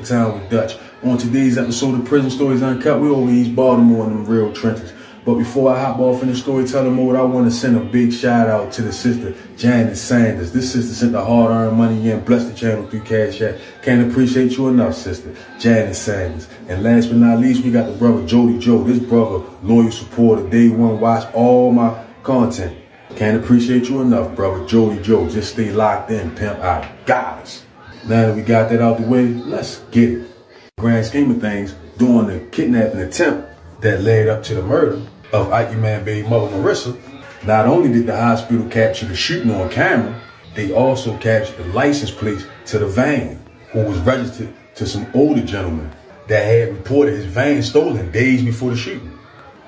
Story Time with Dutch. On today's episode of Prison Stories Uncut, we over East Baltimore in them real trenches. But before I hop off in the storytelling mode, I want to send a big shout out to the sister, Janet Sanders. This sister sent the hard-earned money in, blessed the channel through Cash App. Can't appreciate you enough, sister, Janet Sanders. And last but not least, we got the brother, Jody Joe. This brother, loyal supporter, day one, watch all my content. Can't appreciate you enough, brother, Jody Joe. Just stay locked in, pimp. I got us. Now that we got that out the way, let's get it. Grand scheme of things, during the kidnapping attempt that led up to the murder of Ike Man baby mother Marissa, not only did the hospital capture the shooting on camera, they also captured the license plates to the van, who was registered to some older gentleman that had reported his van stolen days before the shooting.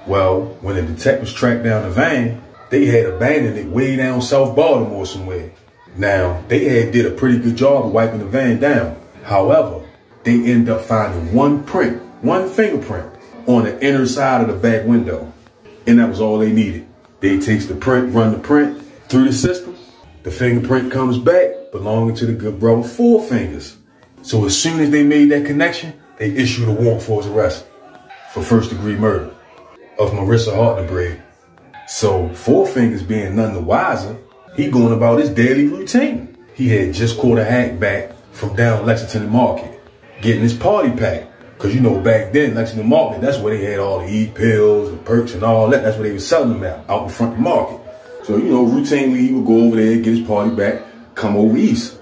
Well, when the detectives tracked down the van, they had abandoned it way down South Baltimore somewhere. Now, they had did a pretty good job of wiping the van down. However, they ended up finding one fingerprint on the inner side of the back window. And that was all they needed. They takes the print, run the print through the system. The fingerprint comes back belonging to the good brother Four Fingers. So as soon as they made that connection, they issued a warrant for his arrest for first-degree murder of Marissa Hartnebread. So Four Fingers, being none the wiser, he going about his daily routine. He had just caught a hack back from down Lexington Market, getting his party pack. Cause you know, back then, Lexington Market, that's where they had all the e-pills and perks and all that. That's where they were selling them out in front of the market. So, you know, routinely he would go over there, get his party back, come over east.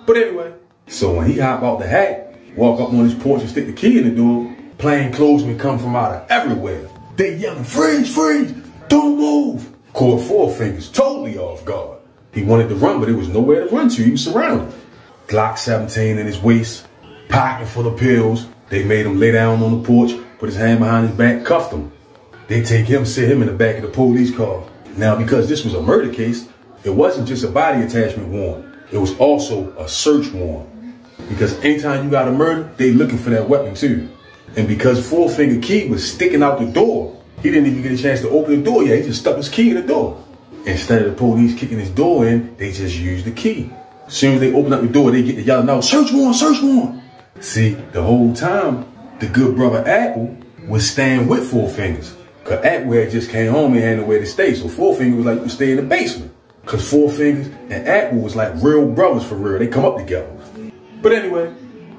But anyway, so when he hop out the hack, walk up on his porch and stick the key in the door, plainclothesmen come from out of everywhere. They yelling, freeze, freeze, don't move. Caught Four Fingers totally off guard. He wanted to run, but there was nowhere to run to. He was surrounded. Glock 17 in his waist, pocket full of pills. They made him lay down on the porch, put his hand behind his back, cuffed him. They take him, sit him in the back of the police car. Now, because this was a murder case, it wasn't just a body attachment warrant. It was also a search warrant. Because anytime you got a murder, they looking for that weapon too. And because Four Finger Key was sticking out the door, he didn't even get a chance to open the door yet. He just stuck his key in the door. Instead of the police kicking his door in, they just used the key. As soon as they open up the door, they get to yelling out, search warrant, search warrant. See, the whole time, the good brother Apple was staying with Four Fingers. Cause Apple had just came home and had nowhere to stay. So Four Fingers was like, you stay in the basement. Cause Four Fingers and Apple was like real brothers for real. They come up together. But anyway,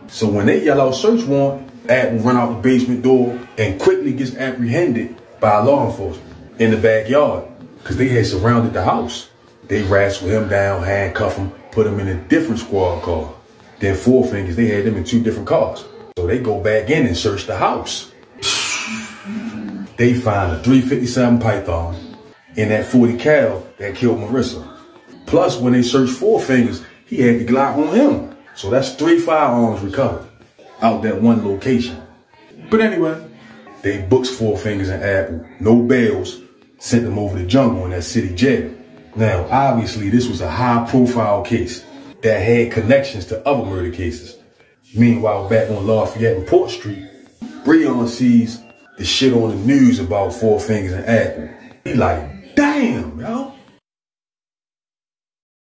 so when they yell out search warrant, Apple run out the basement door and quickly gets apprehended by law enforcement in the backyard. Cause they had surrounded the house. They wrestled him down, handcuffed him, put him in a different squad car. Then Four Fingers, they had them in 2 different cars. So they go back in and search the house. They find a .357 Python in that 40 cal that killed Marissa. Plus, when they searched Four Fingers, he had the Glock on him. So that's 3 firearms recovered out that one location. But anyway, they booked Four Fingers and Apple. No bails, sent them over the jungle in that city jail. Now, obviously, this was a high-profile case that had connections to other murder cases. Meanwhile, back on Lafayette and Port Street, Breon sees the shit on the news about Four Fingers and Apple. He like, damn, yo,